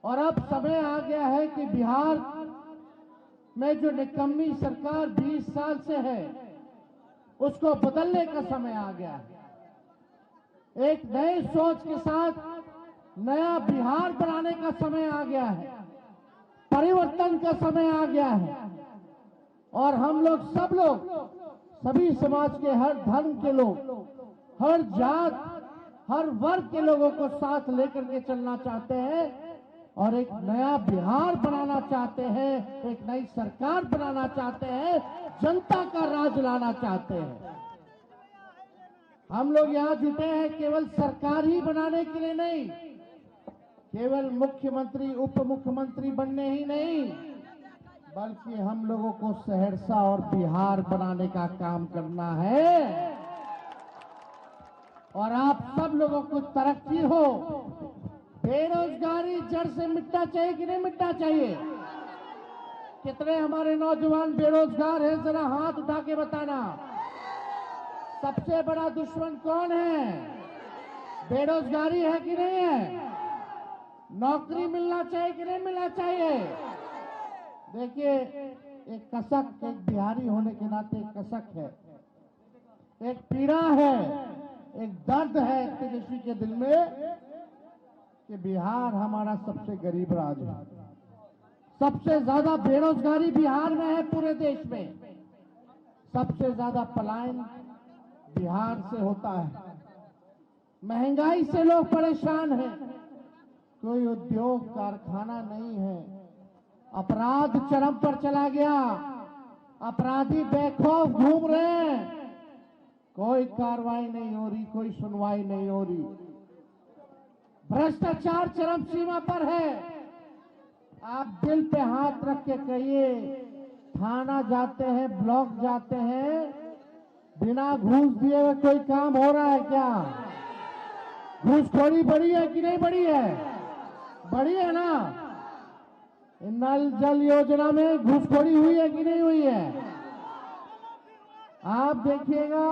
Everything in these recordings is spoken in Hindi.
और अब समय आ गया है कि बिहार में जो निकम्मी सरकार 20 साल से है उसको बदलने का समय आ गया है। एक नए सोच के साथ नया बिहार बनाने का समय आ गया है, परिवर्तन का समय आ गया है। और हम लोग सभी समाज के, हर धर्म के लोग, हर जात, हर वर्ग के लोगों को साथ लेकर के चलना चाहते हैं और एक नया बिहार बनाना चाहते हैं, एक नई सरकार बनाना चाहते हैं, जनता का राज लाना चाहते हैं। हम लोग यहाँ जुटे हैं केवल सरकार ही बनाने के लिए नहीं, केवल मुख्यमंत्री उप मुख्यमंत्री बनने ही नहीं, बल्कि हम लोगों को सहरसा और बिहार बनाने का काम करना है। और आप सब लोगों को तरक्की हो, बेरोजगारी जड़ से मिटना चाहिए कि नहीं मिटना चाहिए? कितने हमारे नौजवान बेरोजगार हैं, जरा हाथ उठा के बताना। सबसे बड़ा दुश्मन कौन है? बेरोजगारी है कि नहीं है? नौकरी मिलना चाहिए कि नहीं मिलना चाहिए? देखिए, एक कसक, एक बिहारी होने के नाते एक कसक है, एक पीड़ा है, एक दर्द है तेजस्वी के दिल में कि बिहार हमारा सबसे गरीब राज्य है। सबसे ज्यादा बेरोजगारी बिहार में है पूरे देश में। सबसे ज्यादा पलायन बिहार से होता है। महंगाई से लोग परेशान हैं, कोई उद्योग कारखाना नहीं है। अपराध चरम पर चला गया, अपराधी बेखौफ घूम रहे हैं, कोई कार्रवाई नहीं हो रही, कोई सुनवाई नहीं हो रही। भ्रष्टाचार चरम सीमा पर है। आप दिल पे हाथ रख के कहिए, थाना जाते हैं, ब्लॉक जाते हैं, बिना घूस दिए हुए कोई काम हो रहा है क्या? घूसखोरी बढ़ी है कि नहीं बढ़ी है? बढ़ी है ना? नल जल योजना में घूसखोरी हुई है कि नहीं हुई है? आप देखिएगा,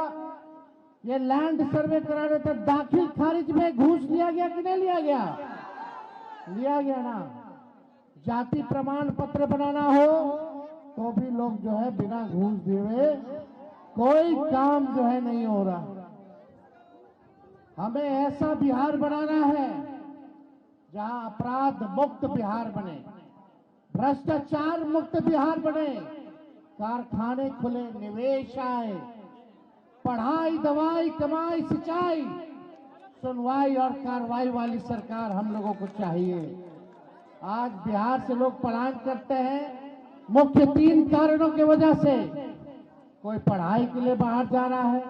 ये लैंड सर्वे कराने तक दाखिल खारिज में घूस लिया गया कि नहीं लिया गया? लिया गया ना। जाति प्रमाण पत्र बनाना हो तो भी लोग जो है बिना घूस दिए कोई काम जो है नहीं हो रहा। हमें ऐसा बिहार बनाना है जहां अपराध मुक्त बिहार बने, भ्रष्टाचार मुक्त बिहार बने, कारखाने खुले, निवेश आए, पढ़ाई, दवाई, कमाई, सिंचाई, सुनवाई और कार्रवाई वाली सरकार हम लोगों को चाहिए। आज बिहार से लोग पलायन करते हैं मुख्य 3 कारणों की वजह से। कोई पढ़ाई के लिए बाहर जा रहा है,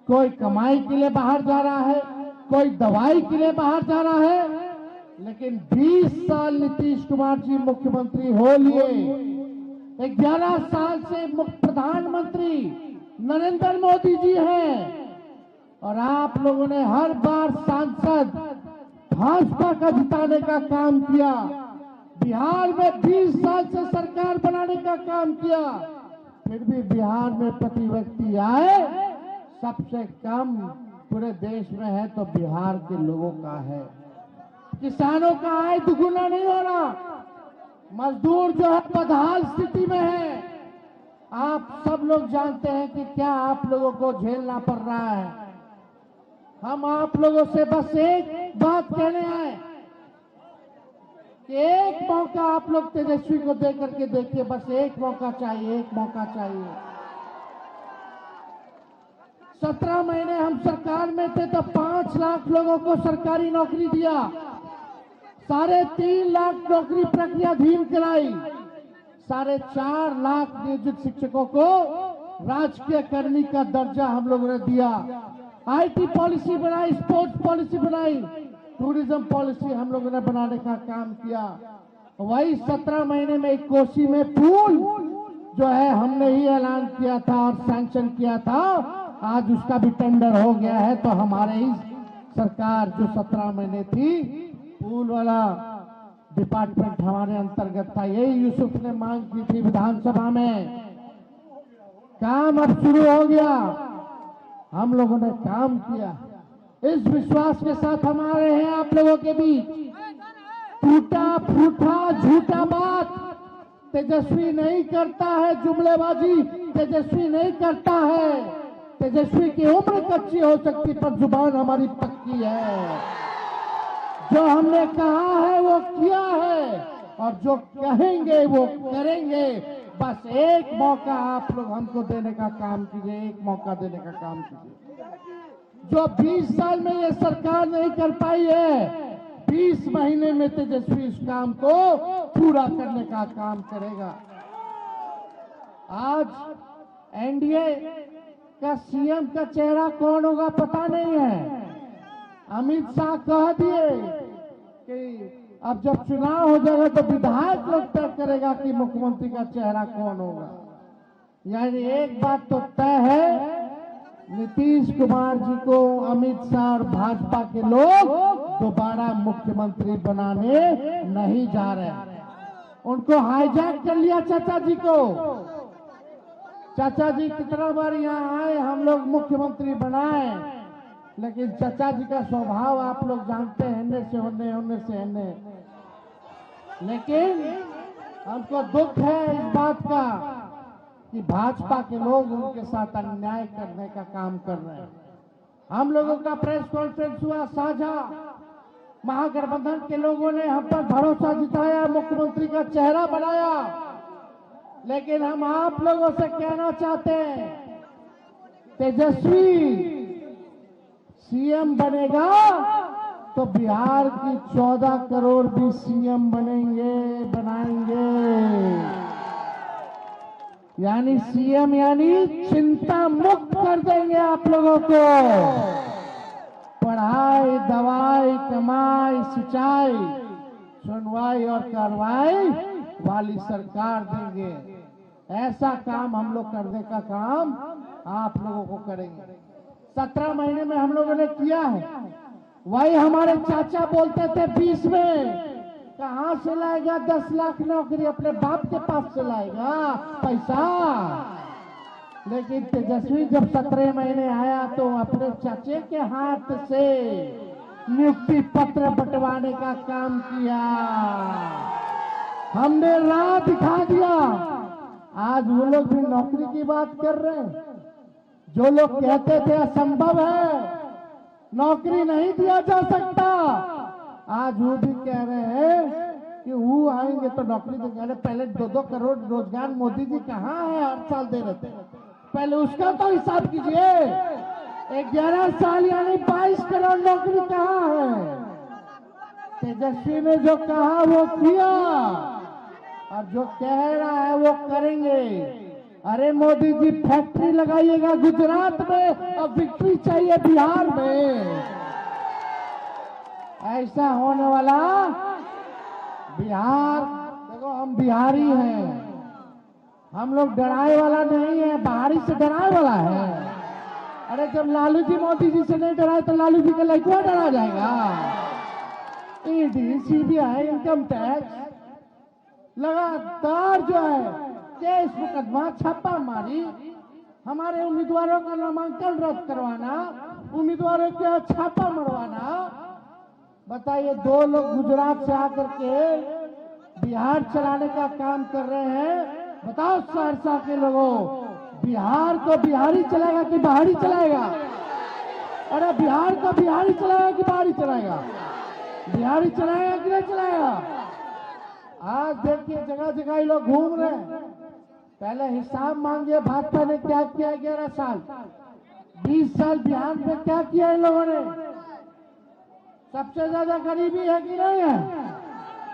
कोई कमाई के लिए बाहर जा रहा है, कोई दवाई के लिए बाहर जा रहा है। लेकिन 20 साल नीतीश कुमार जी मुख्यमंत्री हो लिए, 11 साल से प्रधानमंत्री नरेंद्र मोदी जी हैं और आप लोगों ने हर बार सांसद भाजपा का जिताने का काम किया। बिहार में 20 साल से सरकार बनाने का काम किया, फिर भी बिहार में प्रति व्यक्ति आय सबसे कम पूरे देश में है तो बिहार के लोगों का है। किसानों का आय दुगुना नहीं हो रहा, मजदूर जो है बदहाल स्थिति में है। आप सब लोग जानते हैं कि क्या आप लोगों को झेलना पड़ रहा है। हम आप लोगों से बस एक बात कहने आए कि एक मौका आप लोग तेजस्वी को दे करके देखिए, बस एक मौका चाहिए, एक मौका चाहिए। 17 महीने हम सरकार में थे तो 5 लाख लोगों को सरकारी नौकरी दिया, 3.5 लाख नौकरी प्रक्रियाधीन कराई, 4.5 लाख नियोजित शिक्षकों को राजकीय कर्मी का दर्जा हम लोगों ने दिया। आईटी पॉलिसी बनाई, स्पोर्ट्स पॉलिसी बनाई, टूरिज्म पॉलिसी हम लोगों ने बनाने का काम किया। वही 17 महीने में एक कोसी में पुल जो है हमने ही ऐलान किया था और सैंक्शन किया था, आज उसका भी टेंडर हो गया है। तो हमारे ही सरकार जो 17 महीने थी, पुल वाला डिपार्टमेंट हमारे अंतर्गत था, यही यूसुफ ने मांग की थी विधानसभा में, काम अब शुरू हो गया, हम लोगों ने काम किया। इस विश्वास के साथ हम आ रहे हैं आप लोगों के बीच टूटा फूटा झूठा बात तेजस्वी नहीं करता है, जुमलेबाजी तेजस्वी नहीं करता है। तेजस्वी की उम्र कच्ची हो सकती पर जुबान हमारी पक्की है। जो हमने कहा है वो किया है और जो कहेंगे वो करेंगे। बस एक मौका आप लोग हमको देने का काम कीजिए, एक मौका देने का काम कीजिए। जो 20 साल में ये सरकार नहीं कर पाई है, 20 महीने में तेजस्वी इस काम को पूरा करने का काम करेगा। आज एनडीए का सीएम का चेहरा कौन होगा पता नहीं है। अमित शाह कह दिए कि अब जब चुनाव हो जाएगा तो विधायक लोग तय करेगा कि मुख्यमंत्री का चेहरा कौन होगा। यानी एक बात तो तय है, नीतीश कुमार जी को अमित शाह और भाजपा के लोग दोबारा मुख्यमंत्री बनाने नहीं जा रहे। उनको हाईजैक कर लिया चाचा जी को। चाचा जी कितना बार यहाँ आए, हम लोग मुख्यमंत्री बनाए, लेकिन चाचा जी का स्वभाव आप लोग जानते हैं, हिन्ने से होने, होने से हिन्ने। लेकिन हमको दुख है इस बात का कि भाजपा के लोग उनके साथ अन्याय करने का काम कर रहे हैं। हम लोगों का प्रेस कॉन्फ्रेंस हुआ साझा, महागठबंधन के लोगों ने हम पर भरोसा जताया, मुख्यमंत्री का चेहरा बनाया। लेकिन हम आप लोगों से कहना चाहते हैं, तेजस्वी सीएम बनेगा तो बिहार की 14 करोड़ भी सीएम बनाएंगे। यानी सीएम यानी चिंता मुक्त कर देंगे आप लोगों को। पढ़ाई, दवाई, कमाई, सिंचाई, सुनवाई और कार्रवाई वाली सरकार देंगे। ऐसा काम हम लोग करने का काम आप लोगों को करेंगे। 17 महीने में हम लोगों ने किया है। वही हमारे चाचा बोलते थे 20 में, कहां से लाएगा 10 लाख नौकरी, अपने बाप के पास से लाएगा पैसा। लेकिन तेजस्वी जब 17 महीने आया तो अपने चाचे के हाथ से नियुक्ति पत्र बंटवाने का काम किया। हमने राह दिखा दिया। आज वो लोग भी नौकरी की बात कर रहे हैं। जो लोग कहते थे असंभव है, नौकरी नहीं दिया जा सकता, आज वो भी कह रहे हैं कि वो आएंगे तो नौकरी देंगे। पहले 2-2 करोड़ रोजगार मोदी जी कहाँ है, हर साल दे रहे थे। पहले उसका तो हिसाब कीजिए। 11 साल यानी 22 करोड़ नौकरी कहाँ है। तेजस्वी ने जो कहा वो किया और जो कह रहा है वो करेंगे। अरे मोदी जी फैक्ट्री लगाइएगा गुजरात में और विक्ट्री चाहिए बिहार में। ऐसा होने वाला बिहार, देखो हम बिहारी हैं, हम लोग डराए वाला नहीं है, बाहरी से डराए वाला है। अरे जब लालू जी मोदी जी से नहीं डराए तो लालू जी का लड़का डरा जाएगा। ईडी, सीबीआई, इनकम टैक्स लगातार जो है केस मुकदमा, छापा मारी, हमारे उम्मीदवारों का नामांकन रद्द करवाना, उम्मीदवारों के छापा मरवाना। बताइए, 2 लोग गुजरात से आकर के बिहार चलाने का काम कर रहे हैं। बताओ सहरसा के लोगों, बिहार को बिहारी चलाएगा कि बाहरी चलाएगा? अरे बिहार को बिहारी चलाएगा कि बाहरी चलाएगा? बिहारी चलाएगा कि नहीं चलाएगा? आज देखिए जगह जगह लोग घूम रहे हैं। पहले हिसाब मांगिए, भाजपा ने क्या किया 11 साल, 20 साल बिहार में क्या किया इन लोगों ने? सबसे ज्यादा गरीबी है कि नहीं है?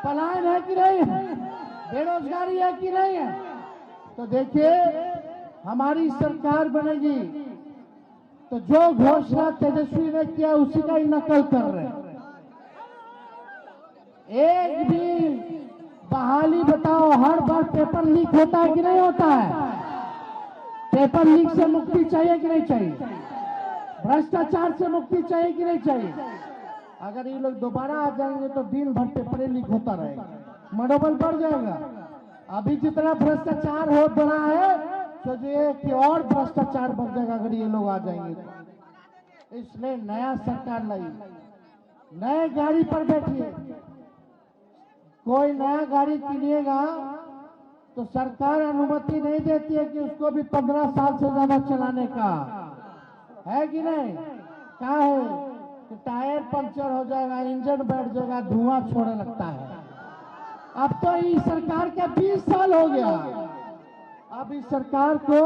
पलायन है कि नहीं है? बेरोजगारी है कि नहीं है? तो देखिए, हमारी सरकार बनेगी तो जो घोषणा तेजस्वी ने किया उसी का ही नकल कर रहे हैं। एक भी बहाली बताओ, हर बार पेपर लीक होता है कि नहीं होता है? पेपर लीक से मुक्ति चाहिए कि नहीं चाहिए? भ्रष्टाचार से मुक्ति चाहिए कि नहीं चाहिए? अगर ये लोग दोबारा आ जाएंगे तो दिन भर पेपर लीक होता रहेगा, मनोबल बढ़ जाएगा। अभी जितना भ्रष्टाचार हो बढ़ा है, सोचिए कि और भ्रष्टाचार बढ़ जाएगा अगर ये लोग आ जाएंगे तो। इसलिए नया सरकार लाई, नए गाड़ी पर बैठिए, कोई नया गाड़ी किनिएगा तो सरकार अनुमति नहीं देती है कि उसको भी 15 साल से ज्यादा चलाने का, है कि नहीं? क्या है कि टायर पंचर हो जाएगा, इंजन बैठ जाएगा, धुआं छोड़ने लगता है। अब तो इस सरकार के 20 साल हो गया। अब इस सरकार को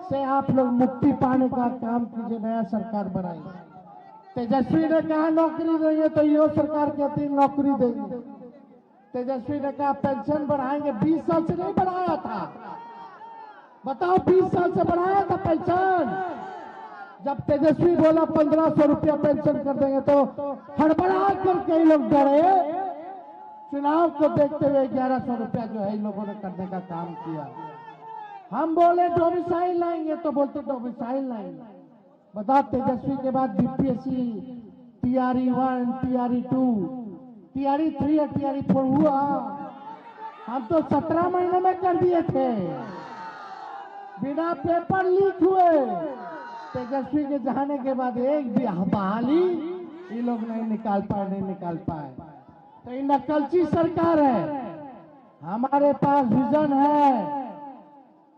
से आप लोग मुक्ति पाने का काम कीजिए, नया सरकार बनाइए। तेजस्वी ने कहा नौकरी देंगे तो यो सरकार कहती नौकरी देंगे। तेजस्वी ने कहा पेंशन बढ़ाएंगे, 20 साल से नहीं बढ़ाया था। बताओ 20 साल से बढ़ाया था पेंशन? जब तेजस्वी बोला 1500 रुपया पेंशन कर देंगे तो हड़बड़ा कर कई लोग डरे। चुनाव को देखते हुए 1100 रुपया जो है इन लोगों ने करने का काम किया। हम बोले डोमिसाइल लाएंगे तो बोलते डोमिसाइल लाएंगे। बताओ तेजस्वी के बाद बीपीएससी टीआरई 1, टीआरई 2, टीआरई 3 या टीआरई 4 हुआ? हम तो 17 महीने में कर दिए थे, बिना पेपर लीक हुए। तेजस्वी के जाने के बाद एक भी बहाली ये लोग नहीं निकाल पाए। तो ये नकलची सरकार है। हमारे पास विजन है।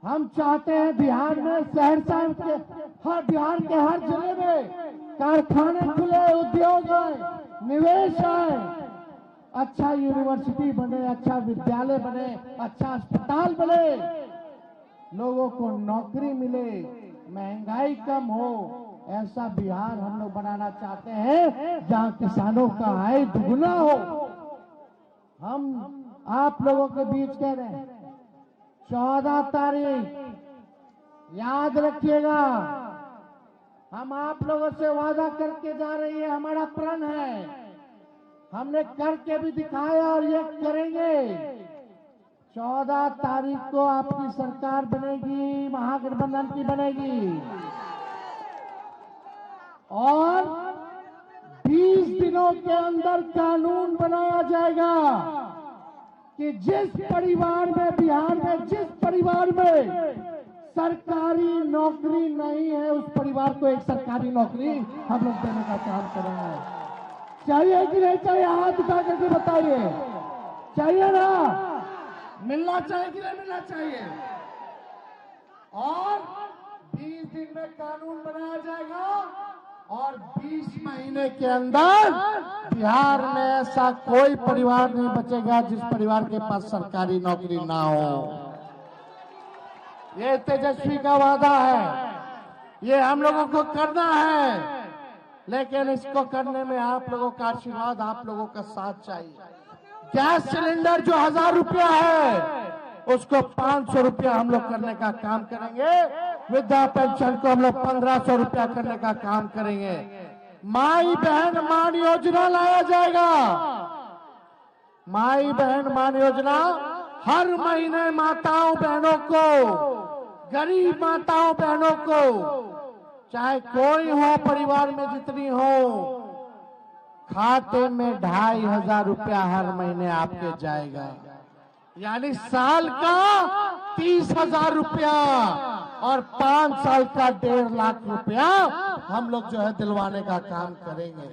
हम चाहते हैं बिहार में सहरसा के बिहार के हर जिले में कारखाने खुले, उद्योग है, निवेश है, अच्छा यूनिवर्सिटी बने, अच्छा विद्यालय बने, अच्छा अस्पताल बने, लोगों को नौकरी मिले, महंगाई कम हो। ऐसा बिहार हम लोग बनाना चाहते हैं जहां किसानों का आय दुगुना हो। हम आप लोगों के बीच कह रहे हैं 14 तारीख याद रखिएगा। हम आप लोगों से वादा करके जा रही है, हमारा प्रण है, हमने करके भी दिखाया और ये करेंगे। 14 तारीख को आपकी सरकार बनेगी, महागठबंधन की बनेगी, और 20 दिनों के अंदर कानून बनाया जाएगा कि जिस परिवार में, बिहार में जिस परिवार में सरकारी नौकरी नहीं है, उस परिवार को एक सरकारी नौकरी हम लोग देने का काम करेंगे। चाहिए कि नहीं चाहिए? हाथ उठा करके बताइए। चाहिए ना? मिलना चाहिए कि नहीं मिलना चाहिए? और 20 दिन में कानून बनाया जाएगा और 20 महीने के अंदर बिहार में ऐसा कोई परिवार नहीं बचेगा जिस परिवार के पास सरकारी नौकरी ना हो। ये तेजस्वी का वादा है, ये हम लोगों को करना है, लेकिन इसको करने में आप लोगों का आशीर्वाद, आप लोगों का साथ चाहिए। गैस सिलेंडर जो 1000 रुपया है उसको 500 रुपया हम लोग करने का काम करेंगे। वृद्धा पेंशन को हम लोग 1500 रुपया करने का काम करेंगे। माई बहन मान योजना लाया जाएगा। माई बहन मान योजना हर महीने माताओं बहनों को, गरीब माताओं बहनों को, चाहे कोई हो परिवार में जितनी हो, खाते में 2500 रुपया हर महीने आपके जाएगा। यानी साल का 30,000 रुपया और 5 साल का 1.5 लाख रुपया हम लोग जो है दिलवाने का काम करेंगे।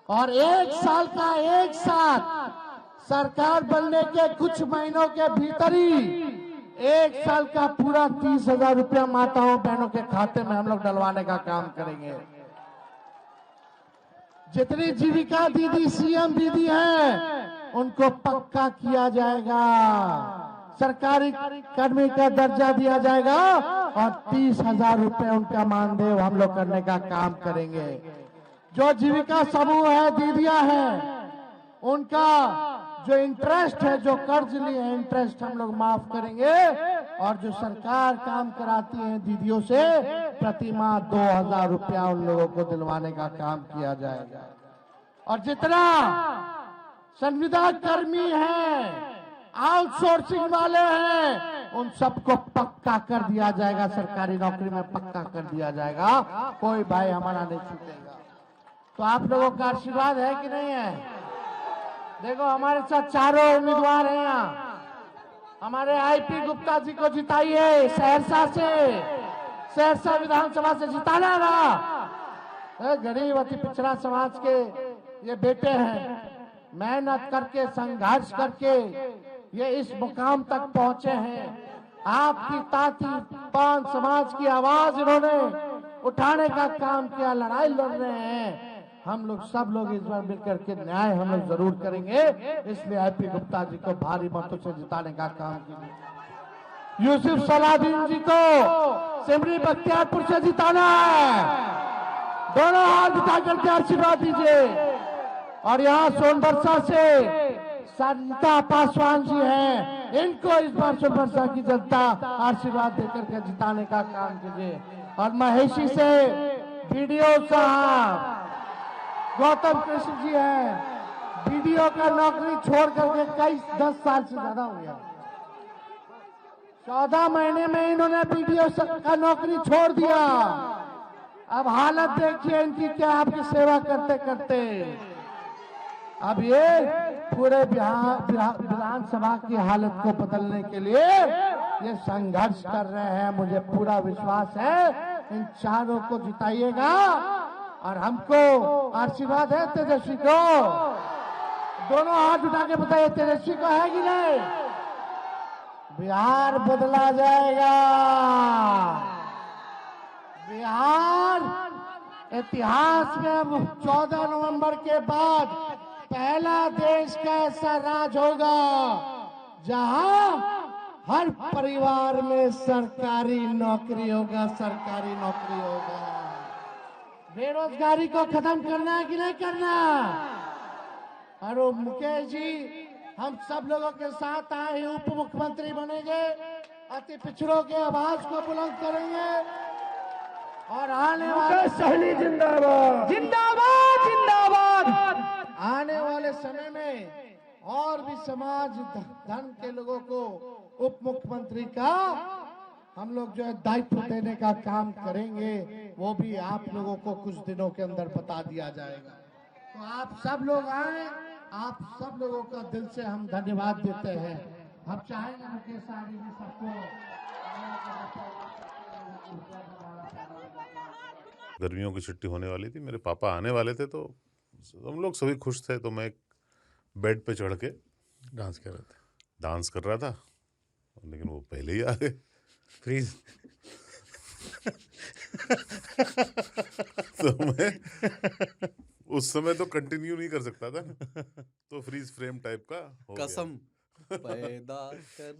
और 1 साल का एक साथ सरकार बनने के कुछ महीनों के भीतर ही 1 साल का पूरा 30,000 रुपया माताओं बहनों के खाते में हम लोग डलवाने का काम करेंगे। जितनी जीविका दीदी, सीएम दीदी हैं, उनको पक्का किया जाएगा, सरकारी कर्मी का दर्जा दिया जाएगा और 30,000 रुपए उनका मानदेय हम लोग करने का काम करेंगे। जो जीविका समूह है, दीदियां हैं, उनका जो इंटरेस्ट है, जो कर्ज लिए हैं, इंटरेस्ट हम लोग माफ करेंगे। और जो सरकार काम कराती है दीदियों से, प्रति माह 2000 रुपया उन लोगों को दिलवाने का काम किया जाएगा। और जितना संविदा कर्मी हैं, आउटसोर्सिंग वाले हैं, उन सबको पक्का कर दिया जाएगा, सरकारी नौकरी में पक्का कर दिया जाएगा। कोई भाई हमारा नहीं छूटेगा। तो आप लोगों का आशीर्वाद है कि नहीं है? देखो हमारे साथ चारों उम्मीदवार हैं यहाँ। हमारे आईपी गुप्ता जी को जिताइए सहरसा से, सहरसा विधानसभा से जिताना ना। गरीब अति पिछड़ा समाज के ये बेटे हैं, मेहनत करके, संघर्ष करके ये इस मुकाम तक पहुंचे हैं। आपकी ताती पान समाज की आवाज इन्होंने उठाने का काम किया, लड़ाई लड़ रहे हैं। हम लोग सब लोग इस बार मिलकर के न्याय हम लोग जरूर करेंगे, इसलिए आईपी गुप्ता जी को भारी मतों से जिताने का काम कीजिए। यूसुफ सलाउद्दीन जी को सिमरी बख्तियारपुर से जिताना है। दोनों हाथ उठा करके आशीर्वाद दीजिए। और यहाँ सोनबरसा से संता पासवान जी हैं, इनको इस बार सोनबरसा की जनता आशीर्वाद देकर के जिताने का काम कीजिए। और महेशी से बीडीओ साहब गौतम कृष्ण जी हैं, बीडीओ का नौकरी छोड़ करके कई 10 साल से ज्यादा हो गया। 14 महीने में इन्होंने बीडीओ का नौकरी छोड़ दिया। अब हालत देखिए इनकी क्या, आपकी सेवा करते करते। अब ये पूरे विधानसभा की हालत को बदलने के लिए ये संघर्ष कर रहे हैं। मुझे पूरा विश्वास है इन चारों को जिताइएगा। और हमको आशीर्वाद है तेजस्वी को। दोनों हाथ उठा के बताइए तेजस्वी को है कि नहीं। बिहार बदला जाएगा। बिहार इतिहास में अब 14 नवंबर के बाद पहला देश का ऐसा राज होगा जहां हर परिवार में सरकारी नौकरी होगा, सरकारी नौकरी होगा। बेरोजगारी को खत्म करना है कि नहीं करना। और मुकेश जी हम सब लोगों के साथ आए उप मुख्यमंत्री बनेंगे, अति पिछड़ों के आवाज को बुलंद करेंगे। और आने वाले सहनी जिंदाबाद, जिंदाबाद जिंदाबाद। आने वाले समय में और भी समाज धर्म के लोगों को उप मुख्यमंत्री का हम लोग जो है दायित्व देने का काम करेंगे, वो भी आप लोगों को कुछ दिनों के अंदर बता दिया जाएगा। तो आप सब लोग आए, आप सब लोगों का दिल से हम धन्यवाद देते हैं। हम चाहेंगे मुकेश साहनी जी सबको। गर्मियों की छुट्टी होने वाली थी, मेरे पापा आने वाले थे, तो हम लोग सभी खुश थे। तो मैं एक बेड पे चढ़ के डांस कर रहा था, लेकिन वो पहले ही आ गए। फ्रीज। तो मैं उस समय तो कंटिन्यू नहीं कर सकता था ना, तो फ्रीज फ्रेम टाइप का हो गया। कसम पैदा कर